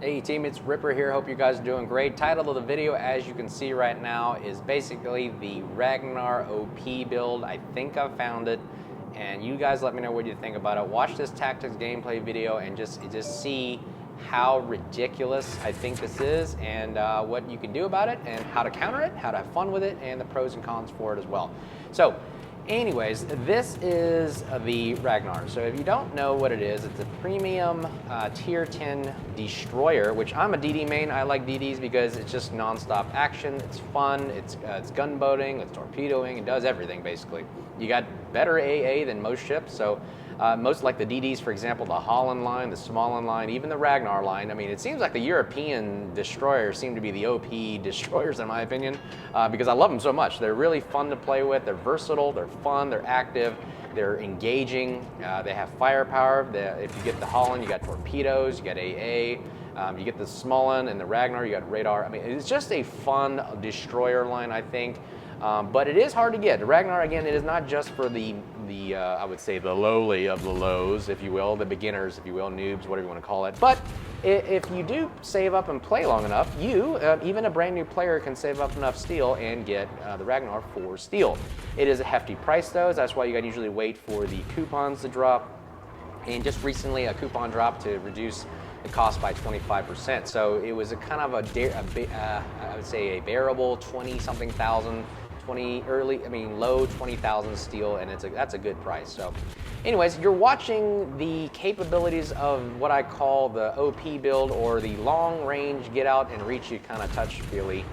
Hey team, it's Ripper here. Hope you guys are doing great. Title of the video, as you can see right now, is basically the Ragnar OP build. I think I found it, and you guys let me know what you think about it. Watch this tactics gameplay video and just see how ridiculous I think this is, and what you can do about it, and how to counter it, how to have fun with it, and the pros and cons for it as well. So anyways, this is the Ragnar. So if you don't know what it is, it's a premium tier 10 destroyer, which I'm a DD main. I like DDs because it's just non-stop action, it's fun, it's gunboating, it's torpedoing, it does everything basically. You got better AA than most ships, so most like the DDs, for example, the Holland line, the Smalland line, even the Ragnar line. I mean, it seems like the European destroyers seem to be the OP destroyers in my opinion, because I love them so much. They're really fun to play with, they're versatile, they're fun, they're active, they're engaging, they have firepower. If you get the Holland, you got torpedoes, you got AA, you get the Smalland and the Ragnar, you got radar. I mean, it's just a fun destroyer line, I think. But it is hard to get. The Ragnar, again, it is not just for the I would say the lowly of the lows, if you will, the beginners, if you will, noobs, whatever you want to call it. But if you do save up and play long enough, you, even a brand new player, can save up enough steel and get the Ragnar for steel. It is a hefty price though, that's why you gotta usually wait for the coupons to drop. And just recently a coupon dropped to reduce the cost by 25%. So it was a kind of I would say a bearable 20-something thousand, low 20,000 steel, and that's a good price. So anyways, you're watching the capabilities of what I call the OP build, or the long range get out and reach you kind of touch feely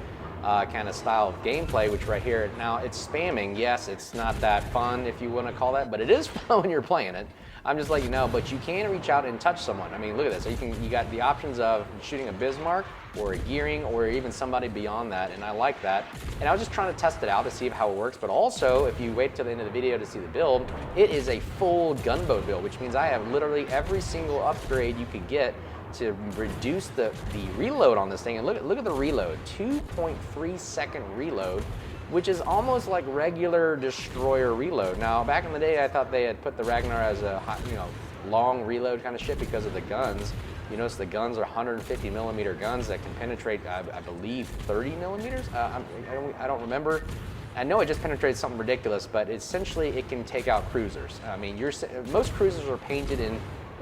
kind of style of gameplay, which right here, now it's spamming. Yes, it's not that fun if you want to call that, but it is fun when you're playing it. I'm just letting you know, but you can reach out and touch someone. I mean, look at this. So you got the options of shooting a Bismarck or a Gearing or even somebody beyond that, and I like that. And I was just trying to test it out to see how it works, but also if you wait till the end of the video to see the build, it is a full gunboat build, which means I have literally every single upgrade you could get to reduce the reload on this thing. And look at the reload, 2.3 second reload, which is almost like regular destroyer reload. Now, back in the day, I thought they had put the Ragnar as a long reload kind of shit because of the guns. You notice the guns are 150 millimeter guns that can penetrate, I believe, 30 millimeters. I don't remember. I know it just penetrates something ridiculous, but essentially it can take out cruisers. I mean, most cruisers are painted in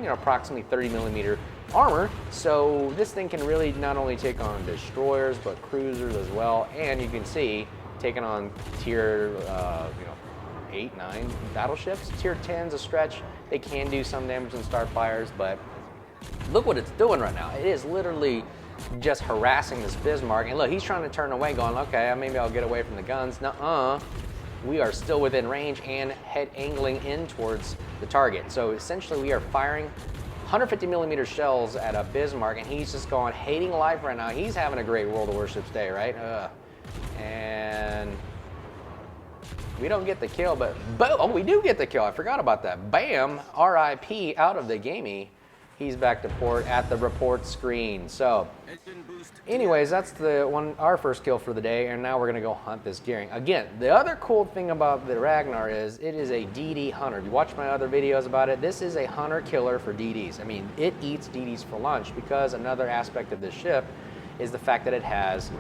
approximately 30 millimeter armor, so this thing can really not only take on destroyers but cruisers as well. And you can see, taking on tier 8, 9 battleships. Tier 10's a stretch. They can do some damage in starfires, but look what it's doing right now. It is literally just harassing this Bismarck. And look, he's trying to turn away, going, okay, maybe I'll get away from the guns. Nuh-uh. We are still within range and head angling in towards the target. So essentially we are firing 150 millimeter shells at a Bismarck, and he's just going, hating life right now. He's having a great World of Warships day, right? And we don't get the kill, but boom, oh, we do get the kill. I forgot about that. Bam, RIP out of the gamey. He's back to port at the report screen. So anyways, that's our first kill for the day, and now we're gonna go hunt this Gearing. Again, the other cool thing about the Ragnar is it is a DD hunter. If you watch my other videos about it, this is a hunter killer for DDs. I mean, it eats DDs for lunch, because another aspect of this ship is the fact that it has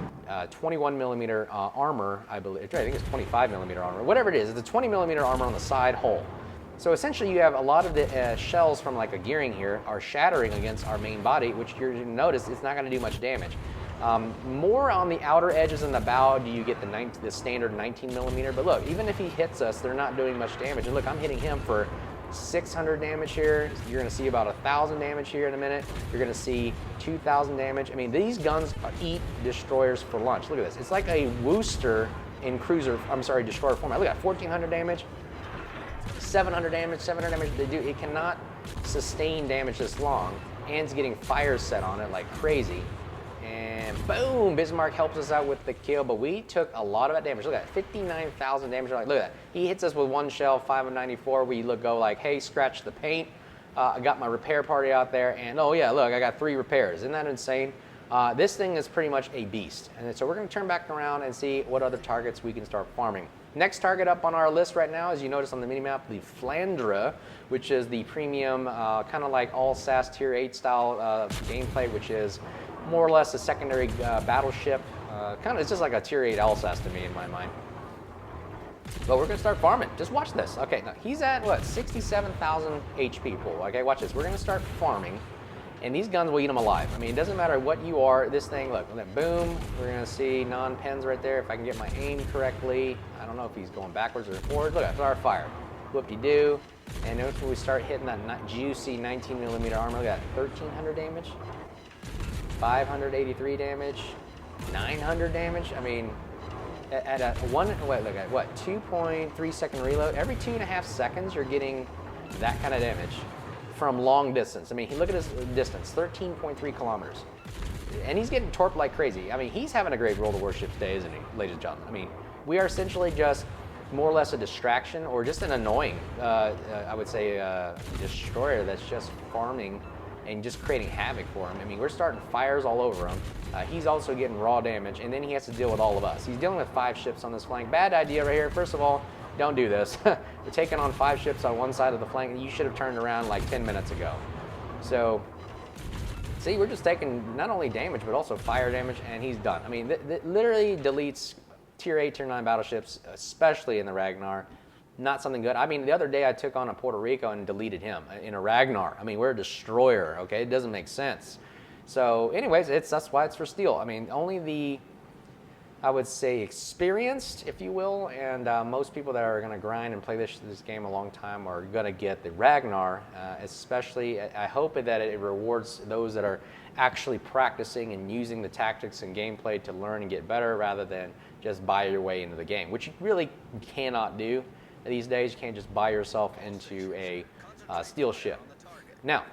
21 millimeter armor, I think it's 25 millimeter armor, whatever it is. It's a 20 millimeter armor on the side hull. So essentially you have a lot of the shells from like a Gearing here are shattering against our main body, which you're gonna notice it's not gonna do much damage. More on the outer edges in the bow do you get the standard 19 millimeter, but look, even if he hits us, they're not doing much damage. And look, I'm hitting him for 600 damage here. You're gonna see about 1,000 damage here in a minute. You're gonna see 2,000 damage. I mean, these guns eat destroyers for lunch. Look at this. It's like a Worcester in destroyer format. Look at that, 1,400 damage. 700 damage, 700 damage. It cannot sustain damage this long, and it's getting fires set on it like crazy. And boom, Bismarck helps us out with the kill, but we took a lot of that damage. Look at that, 59,000 damage. Look at that. He hits us with one shell, 5 of 94. We go like, hey, scratch the paint. I got my repair party out there, and oh yeah, look, I got 3 repairs. Isn't that insane? This thing is pretty much a beast. And so we're gonna turn back around and see what other targets we can start farming. Next target up on our list right now, as you notice on the minimap, the Flandre, which is the premium, kind of like all SAS Tier 8 style gameplay, which is more or less a secondary battleship. It's just like a Tier 8 LSAS to me in my mind. But we're gonna start farming. Just watch this. Okay, now he's at what, 67,000 HP pool. Okay, watch this. We're gonna start farming, and these guns will eat them alive. I mean, it doesn't matter what you are. This thing, look, boom. We're gonna see non-pens right there. If I can get my aim correctly, I don't know if he's going backwards or forward. Look, that's our fire. Whoop-de-doo. And notice when we start hitting that juicy 19mm armor, look at that, 1,300 damage, 583 damage, 900 damage. I mean, at a 2.3 second reload, every 2.5 seconds you're getting that kind of damage from long distance. I mean, look at his distance, 13.3 kilometers. And he's getting torped like crazy. I mean, he's having a great World of Warships day, isn't he, ladies and gentlemen? I mean, we are essentially just more or less a distraction, or just an annoying, I would say, destroyer that's just farming and just creating havoc for him. I mean, we're starting fires all over him. He's also getting raw damage, and then he has to deal with all of us. He's dealing with 5 ships on this flank. Bad idea right here. First of all, don't do this. We're taking on 5 ships on one side of the flank, and you should have turned around like 10 minutes ago. So, see, we're just taking not only damage, but also fire damage, and he's done. I mean, literally deletes Tier 8, Tier 9 battleships, especially in the Ragnar. Not something good. I mean, the other day I took on a Puerto Rico and deleted him in a Ragnar. I mean, we're a destroyer, okay? It doesn't make sense. So anyways, that's why it's for steel. I mean, only the, I would say, experienced, if you will, and most people that are going to grind and play this game a long time are going to get the Ragnar, especially. I hope that it rewards those that are actually practicing and using the tactics and gameplay to learn and get better, rather than just buy your way into the game, which you really cannot do these days. You can't just buy yourself into a steel ship. Now,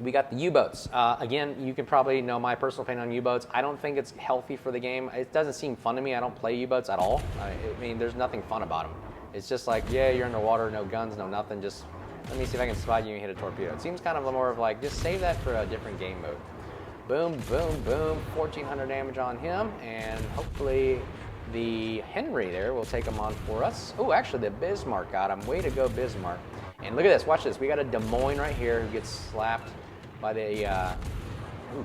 we got the U-boats. Again, you can probably know my personal opinion on U-boats. I don't think it's healthy for the game. It doesn't seem fun to me. I don't play U-boats at all. I mean, there's nothing fun about them. It's just like, yeah, you're underwater, no guns, no nothing. Just let me see if I can spot you and hit a torpedo. It seems kind of more of like, just save that for a different game mode. Boom, boom, boom. 1,400 damage on him, and hopefully the Henry there will take him on for us. Oh, actually, the Bismarck got him. Way to go, Bismarck. And look at this. Watch this. We got a Des Moines right here who gets slapped by the,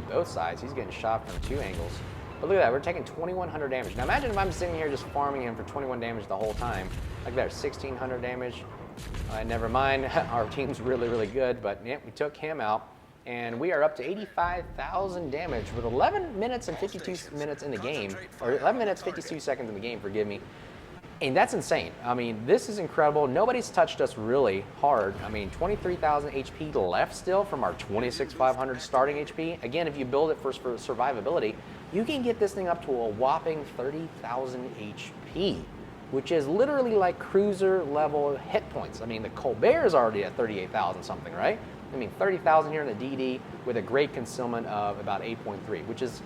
both sides. He's getting shot from 2 angles. But look at that. We're taking 2,100 damage. Now, imagine if I'm sitting here just farming him for 21 damage the whole time. Like that, 1,600 damage. Never mind. Our team's really, really good. But, yeah, we took him out. And we are up to 85,000 damage with 11 minutes and 52 minutes in the game, or 11 minutes, 52 seconds in the game, forgive me. And that's insane. I mean, this is incredible. Nobody's touched us really hard. I mean, 23,000 HP left still from our 26,500 starting HP. Again, if you build it for survivability, you can get this thing up to a whopping 30,000 HP, which is literally like cruiser level hit points. I mean, the Colbert is already at 38,000 something, right? I mean, 30,000 here in the DD with a great concealment of about 8.3, which is,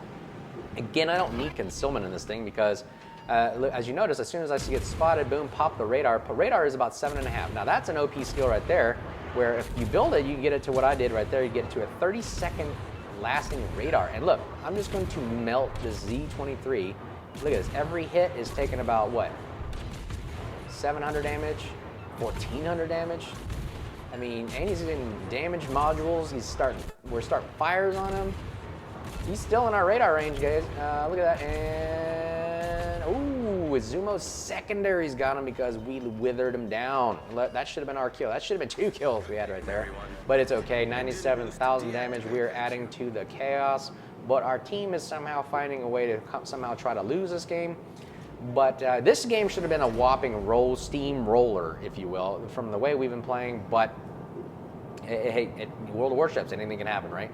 again, I don't need concealment in this thing because, as you notice, as soon as I get spotted, boom, pop the radar. Radar is about 7.5. Now, that's an OP skill right there, where if you build it, you get it to what I did right there. You get it to a 30-second lasting radar. And look, I'm just going to melt the Z23. Look at this. Every hit is taking about, what, 700 damage, 1,400 damage. I mean, and he's getting damage modules. We're starting fires on him. He's still in our radar range, guys. Look at that. And, ooh, Izumo's secondaries got him because we withered him down. That should have been our kill. That should have been 2 kills we had right there. But it's okay. 97,000 damage. We are adding to the chaos. But our team is somehow finding a way to somehow try to lose this game. But this game should have been a whopping steamroller, if you will, from the way we've been playing. But hey, World of Warships, anything can happen, right?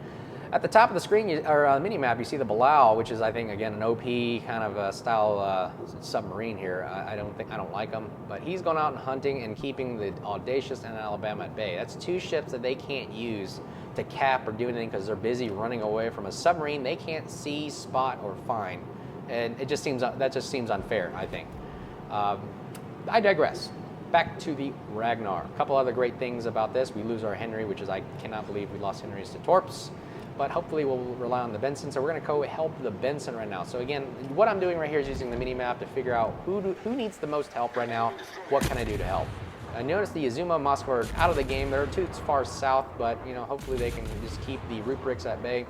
At the top of the screen, or mini-map, you see the Bilal, which is, I think, again, an OP kind of style submarine here. I don't like him, but he's going out and hunting and keeping the Audacious and Alabama at bay. That's 2 ships that they can't use to cap or do anything because they're busy running away from a submarine they can't see, spot, or find. And that just seems unfair, I think. I digress. Back to the Ragnar. A couple other great things about this. We lose our Henry, which is, I cannot believe we lost Henrys to torps. but hopefully we'll rely on the Benson. So we're going to go help the Benson right now. So again, what I'm doing right here is using the mini map to figure out who needs the most help right now. What can I do to help? I noticed the Azuma and Moscow are out of the game. They're too far south, but you know, hopefully they can just keep the Rubrics at bay.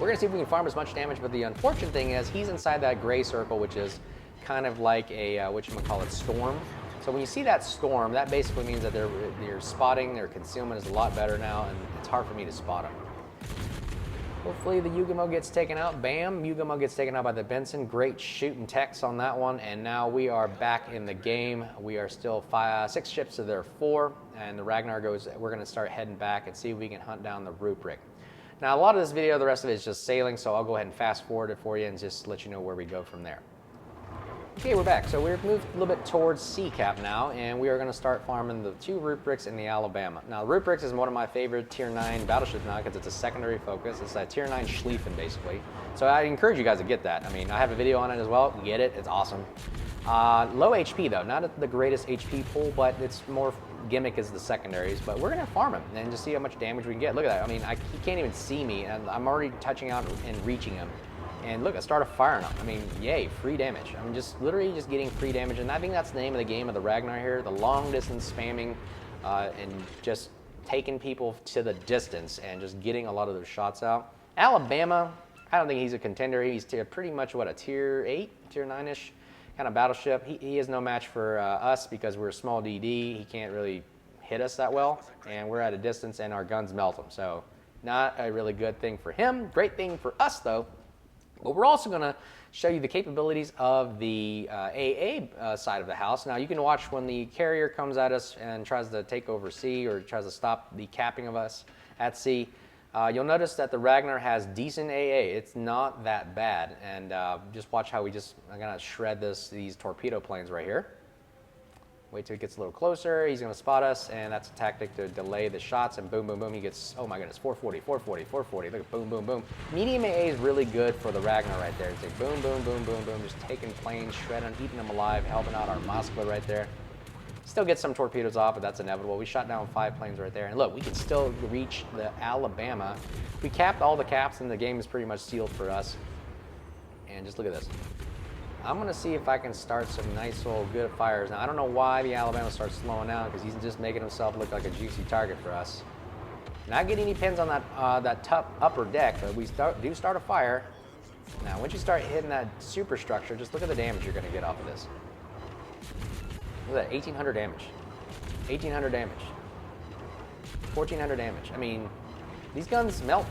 We're going to see if we can farm as much damage, but the unfortunate thing is he's inside that gray circle, which is kind of like a, whatchamacallit, storm. So when you see that storm, that basically means that their spotting, their concealment is a lot better now, and it's hard for me to spot them. Hopefully the Yugamo gets taken out. Bam, Yugamo gets taken out by the Benson. Great shooting techs on that one, and now we are back in the game. We are still 6 ships to their 4, and the Ragnar goes, we're going to start heading back and see if we can hunt down the Rubric. Now, a lot of this video, the rest of it is just sailing, so I'll go ahead and fast forward it for you and just let you know where we go from there. Okay, we're back. So we've moved a little bit towards Sea Cap now, and we are going to start farming the 2 Rubrics in the Alabama. Now, Rubrics is one of my favorite Tier 9 battleships now because it's a secondary focus. It's a Tier 9 Schlieffen, basically. So I encourage you guys to get that. I mean, I have a video on it as well. Get it. It's awesome. Low HP, though. Not the greatest HP pool, but it's more gimmick as the secondaries. But we're going to farm him and just see how much damage we can get. Look at that. I mean, he can't even see me, and I'm already touching out and reaching him. And look, I started firing him. I mean, yay, free damage. I'm just literally just getting free damage. And I think that's the name of the game of the Ragnar here, the long distance spamming and just taking people to the distance and just getting a lot of those shots out. Alabama, I don't think he's a contender. He's pretty much, what, a Tier 8, Tier 9-ish kind of battleship. He is no match for us because we're a small DD. He can't really hit us that well. And we're at a distance and our guns melt him. So not a really good thing for him. Great thing for us, though. But we're also going to show you the capabilities of the AA side of the house. Now, you can watch when the carrier comes at us and tries to take over sea or tries to stop the capping of us at sea. You'll notice that the Ragnar has decent AA. It's not that bad. And just watch how I'm going to shred these torpedo planes right here. Wait till he gets a little closer. He's going to spot us, and that's a tactic to delay the shots. And boom, boom, boom. He gets, oh my goodness, 440, 440, 440. Look at boom, boom, boom. Medium AA is really good for the Ragnar right there. It's like boom, boom, boom, boom, boom. Just taking planes, shredding, eating them alive, helping out our Moskva right there. Still get some torpedoes off, but that's inevitable. We shot down 5 planes right there. And look, we can still reach the Alabama. We capped all the caps, and the game is pretty much sealed for us. And just look at this. I'm going to see if I can start some nice little good fires. Now, I don't know why the Alabama starts slowing down because he's just making himself look like a juicy target for us. Not getting any pins on that top upper deck, but we do start a fire. Now, once you start hitting that superstructure, just look at the damage you're going to get off of this. Look at that, 1,800 damage. 1,800 damage. 1,400 damage. I mean, these guns melt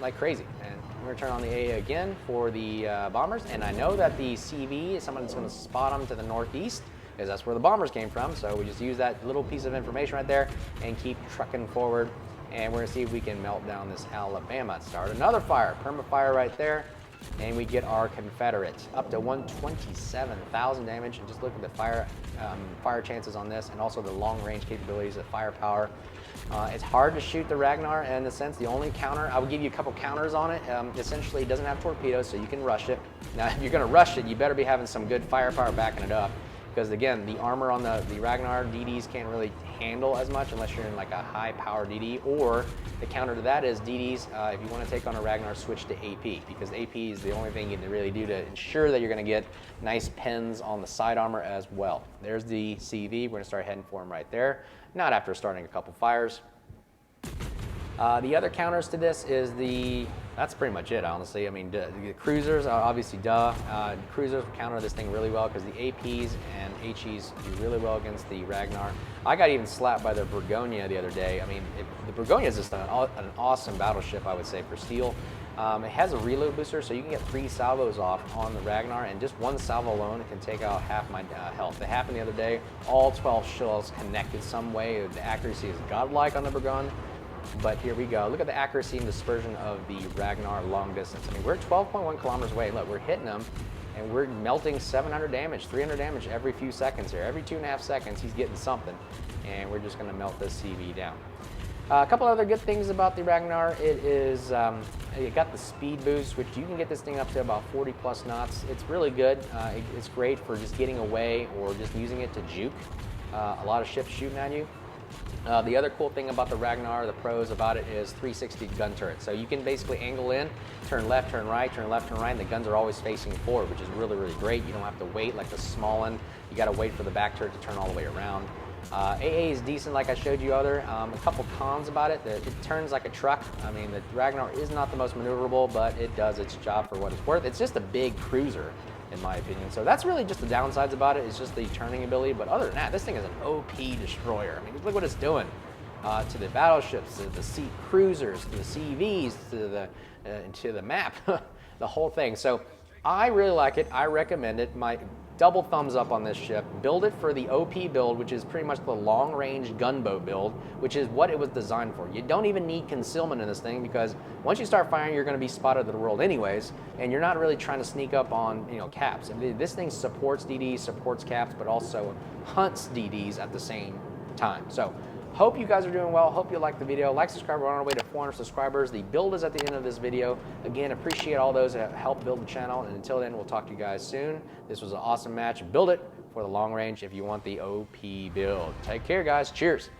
like crazy. And we're going to turn on the AA again for the bombers. And I know that the CV is someone that's going to spot them to the northeast, because that's where the bombers came from. So we just use that little piece of information right there and keep trucking forward. And we're going to see if we can melt down this Alabama. Start another fire, perma-fire right there. And we get our Confederate up to 127,000 damage. And just look at the fire chances on this, and also the long-range capabilities of firepower. It's hard to shoot the Ragnar in the sense. The only counter, I would give you a couple counters on it. Essentially, it doesn't have torpedoes, so you can rush it. Now, if you're going to rush it, you better be having some good firepower backing it up. Because again, the armor on the Ragnar DDs can't really handle as much unless you're in like a high power DD, or the counter to that is DDs, if you want to take on a Ragnar, switch to AP, because AP is the only thing you can really do to ensure that you're going to get nice pins on the side armor as well. There's the CV. We're going to start heading for him right there, not after starting a couple fires. The other counters to this is that's pretty much it, honestly. I mean, the cruisers, obviously, cruisers counter this thing really well because the APs and HEs do really well against the Ragnar. I got even slapped by the Burgonia the other day. I mean, the Burgonia is just an awesome battleship, I would say, for steel. It has a reload booster, so you can get 3 salvos off on the Ragnar, and just 1 salvo alone can take out half my health. It happened the other day. All 12 shells connected some way. The accuracy is godlike on the Burgonia. But here we go. Look at the accuracy and dispersion of the Ragnar long distance. I mean, we're 12.1 kilometers away. Look, we're hitting them, and we're melting 700 damage, 300 damage every few seconds here. Every 2.5 seconds, he's getting something, and we're just going to melt this CV down. A couple other good things about the Ragnar. It is, it got the speed boost, which you can get this thing up to about 40 plus knots. It's really good. It's great for just getting away or just using it to juke a lot of ships shooting at you. The other cool thing about the Ragnar, the pros about it, is 360 gun turret. So you can basically angle in, turn left, turn right, turn left, turn right, and the guns are always facing forward, which is really, really great. You don't have to wait like the small one. You got to wait for the back turret to turn all the way around. AA is decent, like I showed you other. A couple cons about it: it turns like a truck. I mean, the Ragnar is not the most maneuverable, but it does its job for what it's worth. It's just a big cruiser, in my opinion. So that's really just the downsides about it. It's just the turning ability. But other than that, this thing is an OP destroyer. I mean, look what it's doing to the battleships, to the sea cruisers, to the CVs, to the map, the whole thing. So I really like it. I recommend it. My double thumbs up on this ship. Build it for the OP build, which is pretty much the long range gunboat build, which is what it was designed for. You don't even need concealment in this thing, because once you start firing, you're going to be spotted to the world anyways, and you're not really trying to sneak up on, you know, caps. And this thing supports DDs, supports caps, but also hunts DDs at the same time. So hope you guys are doing well. Hope you liked the video. Like, subscribe. We're on our way to 400 subscribers. The build is at the end of this video. Again, appreciate all those that helped build the channel. And until then, we'll talk to you guys soon. This was an awesome match. Build it for the long range if you want the OP build. Take care, guys. Cheers.